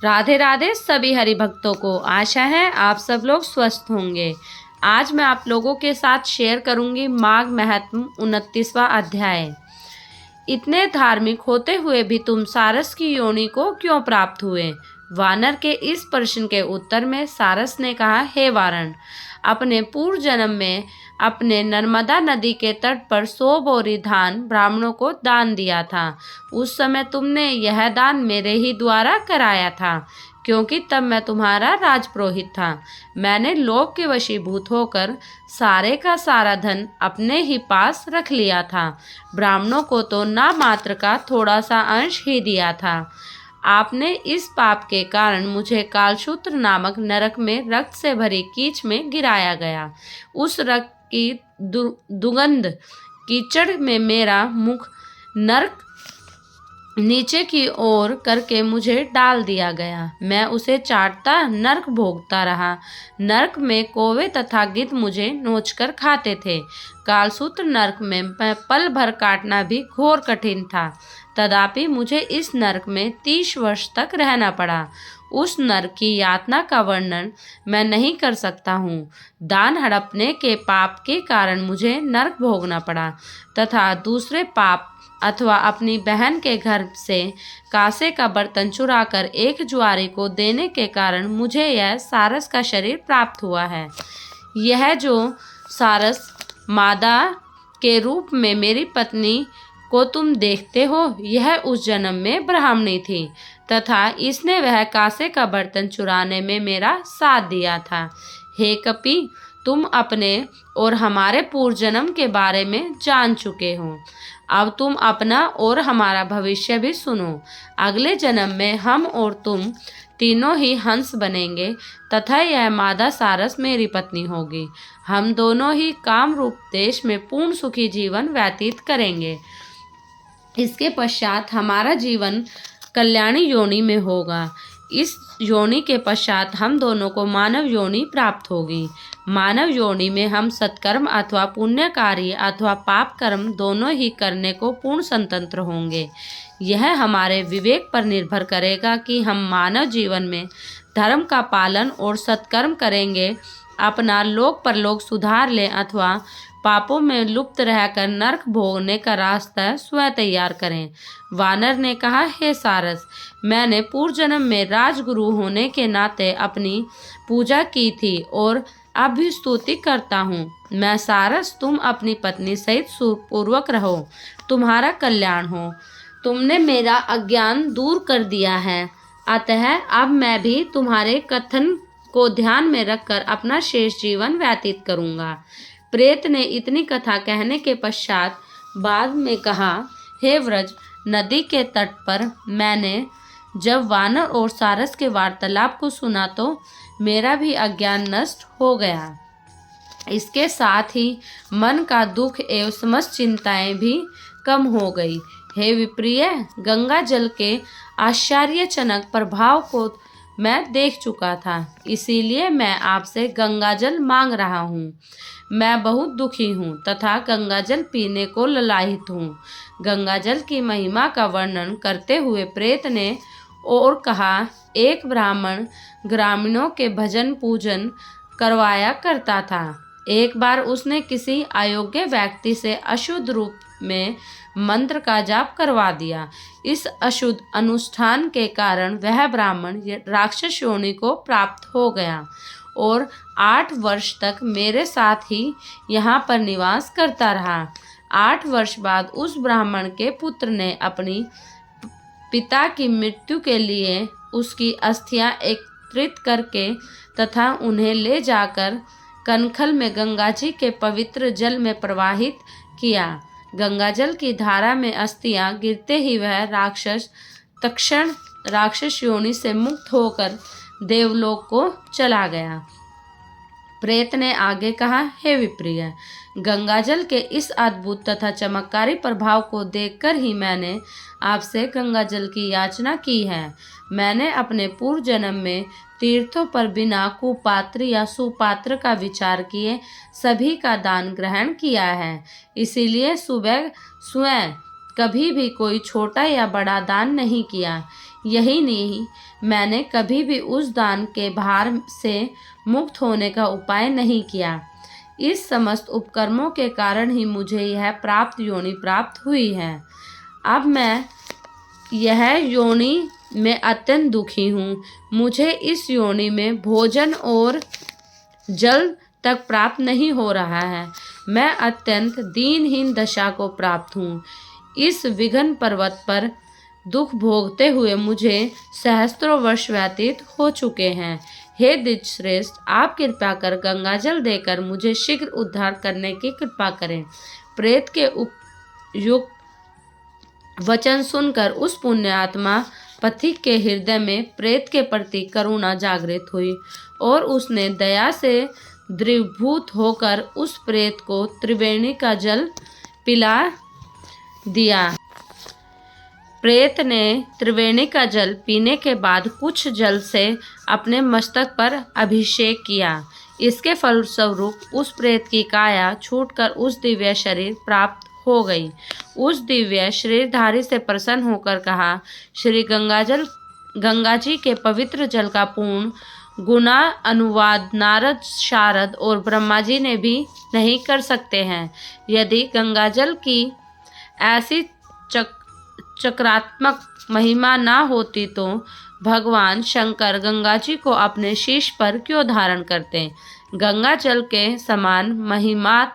राधे राधे सभी हरि भक्तों को। आशा है आप सब लोग स्वस्थ होंगे। आज मैं आप लोगों के साथ शेयर करूंगी माघ महात्म्य 29वां अध्याय। इतने धार्मिक होते हुए भी तुम सारस की योनि को क्यों प्राप्त हुए? वानर के इस प्रश्न के उत्तर में सारस ने कहा, हे वारण, अपने पूर्व जन्म में अपने नर्मदा नदी के तट पर 100 बोरी धान ब्राह्मणों को दान दिया था। उस समय तुमने यह दान मेरे ही द्वारा कराया था, क्योंकि तब मैं तुम्हारा राजपुरोहित था। मैंने लोभ के वशीभूत होकर सारे का सारा धन अपने ही पास रख लिया था। ब्राह्मणों को तो ना मात्र का थोड़ा सा अंश ही दिया था। आपने इस पाप के कारण मुझे कालसूत्र नामक नरक में रक्त से भरी कीच में गिराया गया। उस रक्त की दुर्गंध कीचड़ में मेरा मुख नरक नीचे की ओर करके मुझे डाल दिया गया। मैं उसे चाटता नरक भोगता रहा। नरक में कौवे तथा गिद्ध मुझे नोचकर खाते थे। कालसूत्र नरक में मैं पल भर काटना भी घोर कठिन था। तथापि मुझे इस नरक में 30 वर्ष तक रहना पड़ा। उस नरक की यातना का वर्णन मैं नहीं कर सकता हूँ। दान हड़पने के पाप के कारण मुझे नरक भोगना पड़ा तथा दूसरे पाप अथवा अपनी बहन के घर से कांसे का बर्तन चुराकर एक जुआरी को देने के कारण मुझे यह सारस का शरीर प्राप्त हुआ है। यह जो सारस मादा के रूप में मेरी पत्नी को तुम देखते हो, यह उस जन्म में ब्राह्मणी थी तथा इसने वह कांसे का बर्तन चुराने में मेरा साथ दिया था। हे कपि, तुम अपने और हमारे पूर्व जन्म के बारे में जान चुके हो। अब तुम अपना और हमारा भविष्य भी सुनो। अगले जन्म में हम और तुम तीनों ही हंस बनेंगे तथा यह मादा सारस मेरी पत्नी होगी। हम दोनों ही काम रूप देश में पूर्ण सुखी जीवन व्यतीत करेंगे। इसके पश्चात हमारा जीवन कल्याणी योनि में होगा। इस योनि के पश्चात हम दोनों को मानव योनि प्राप्त होगी। मानव योनि में हम सत्कर्म अथवा पुण्य कार्य अथवा पाप कर्म दोनों ही करने को पूर्ण स्वतंत्र होंगे। यह हमारे विवेक पर निर्भर करेगा कि हम मानव जीवन में धर्म का पालन और सत्कर्म करेंगे, अपना लोक परलोक सुधार लें अथवा पापों में लुप्त रहकर नरक भोगने का रास्ता स्वयं तैयार करें। वानर ने कहा, हे सारस, मैंने पूर्व जन्म में राजगुरु होने के नाते अपनी पूजा की थी और अब भी स्तुति करता हूँ। मैं सारस, तुम अपनी पत्नी सहित सुखपूर्वक रहो, तुम्हारा कल्याण हो। तुमने मेरा अज्ञान दूर कर दिया है, अतः अब मैं भी तुम्हारे कथन को ध्यान में रखकर अपना शेष जीवन व्यतीत करूँगा। प्रेत ने इतनी कथा कहने के पश्चात बाद में कहा, हे व्रज, नदी के तट पर मैंने जब वानर और सारस के वार्तालाप को सुना तो मेरा भी अज्ञान नष्ट हो गया। इसके साथ ही मन का दुख एवं समस्त चिंताएं भी कम हो गई। हे विप्रिय, गंगा जल के आश्चर्यजनक प्रभाव को मैं देख चुका था, इसीलिए मैं आपसे गंगा जल मांग रहा हूँ। मैं बहुत दुखी हूँ तथा गंगा जल पीने को ललायित हूँ। गंगा जल की महिमा का वर्णन करते हुए प्रेत ने और कहा, एक ब्राह्मण ग्रामीणों के भजन पूजन करवाया करता था। एक बार उसने किसी अयोग्य व्यक्ति से अशुद्ध रूप में मंत्र का जाप करवा दिया। इस अशुद्ध अनुष्ठान के कारण वह ब्राह्मण राक्षस योनि को प्राप्त हो गया और 8 वर्ष तक मेरे साथ ही यहाँ पर निवास करता रहा। 8 वर्ष बाद उस ब्राह्मण के पुत्र ने अपनी पिता की मृत्यु के लिए उसकी अस्थियां एकत्रित करके तथा उन्हें ले जाकर कनखल में गंगा जी के पवित्र जल में प्रवाहित किया। गंगा जल की धारा में अस्थियां गिरते ही वह राक्षस तत्क्षण राक्षस योनि से मुक्त होकर देवलोक को चला गया। प्रेत ने आगे कहा, हे विप्रिय, गंगाजल के इस अद्भुत तथा चमत्कारी प्रभाव को देखकर ही मैंने आपसे गंगाजल की याचना की है। मैंने अपने पूर्व जन्म में तीर्थों पर बिना कुपात्र या सुपात्र का विचार किए सभी का दान ग्रहण किया है, इसीलिए सुबह स्वयं कभी भी कोई छोटा या बड़ा दान नहीं किया। यही नहीं, मैंने कभी भी उस दान के भार से मुक्त होने का उपाय नहीं किया। इस समस्त उपकर्मों के कारण ही मुझे यह प्राप्त योनि प्राप्त हुई है। अब मैं यह योनि में अत्यंत दुखी हूँ। मुझे इस योनि में भोजन और जल तक प्राप्त नहीं हो रहा है। मैं अत्यंत दीनहीन दशा को प्राप्त हूँ। इस विघ्न पर्वत पर दुख भोगते हुए मुझे सहस्त्रों वर्ष व्यतीत हो चुके हैं। हे द्विजश्रेष्ठ, आप कृपा कर गंगाजल देकर मुझे शीघ्र उद्धार करने की कृपा करें। प्रेत के उपयुक्त वचन सुनकर उस पुण्यात्मा पथिक के हृदय में प्रेत के प्रति करुणा जागृत हुई और उसने दया से द्रवीभूत होकर उस प्रेत को त्रिवेणी का जल पिला दिया। प्रेत ने त्रिवेणी का जल पीने के बाद कुछ जल से अपने मस्तक पर अभिषेक किया। इसके फलस्वरूप उस प्रेत की काया छूटकर उस दिव्य शरीर प्राप्त हो गई। उस दिव्य शरीरधारी से प्रसन्न होकर कहा, श्री गंगा जी के पवित्र जल का पूर्ण गुना अनुवाद नारद, शारद और ब्रह्मा जी ने भी नहीं कर सकते हैं। यदि गंगाजल की ऐसी चक्रात्मक महिमा ना होती तो भगवान शंकर गंगा जी को अपने शीश पर क्यों धारण करते। गंगा जल के समान महिमा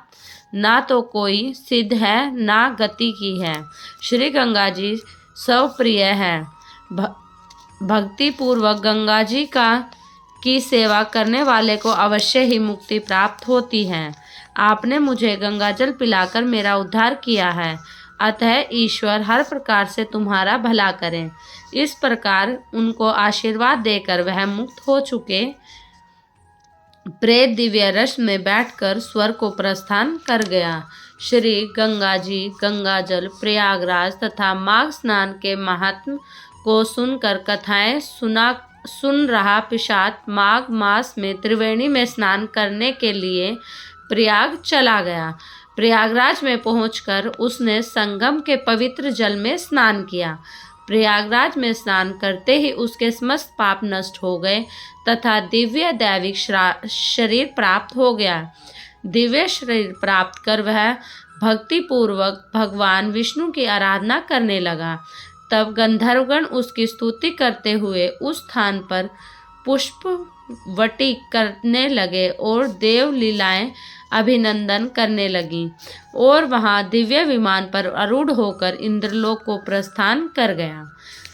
ना तो कोई सिद्ध है ना गति की है। श्री गंगा जी स्वप्रिय है। भक्ति पूर्वक गंगा जी की सेवा करने वाले को अवश्य ही मुक्ति प्राप्त होती है। आपने मुझे गंगाजल पिलाकर मेरा उद्धार किया है, अतः ईश्वर हर प्रकार से तुम्हारा भला करें। इस प्रकार उनको आशीर्वाद देकर वह मुक्त हो चुके प्रेत दिव्य रस में बैठकर स्वर्ग को प्रस्थान कर गया। श्री गंगा जी गंगाजल, प्रयागराज तथा माघ स्नान के महात्म को सुनकर कथाएं सुन रहा पिशाच माघ मास में त्रिवेणी में स्नान करने के लिए प्रयाग चला गया। प्रयागराज में पहुंचकर उसने संगम के पवित्र जल में स्नान किया। प्रयागराज में स्नान करते ही उसके समस्त पाप नष्ट हो गए तथा दिव्य दैविक शरीर प्राप्त हो गया। दिव्य शरीर प्राप्त कर वह भक्ति पूर्वक भगवान विष्णु की आराधना करने लगा। तब गंधर्वगण उसकी स्तुति करते हुए उस स्थान पर पुष्प वटी करने लगे और देव लीलाएं अभिनंदन करने लगी और वहां दिव्य विमान पर आरूढ़ होकर इंद्रलोक को प्रस्थान कर गया।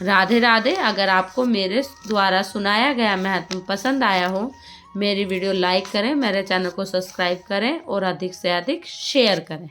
राधे राधे। अगर आपको मेरे द्वारा सुनाया गया महत्व पसंद आया हो, मेरी वीडियो लाइक करें, मेरे चैनल को सब्सक्राइब करें और अधिक से अधिक शेयर करें।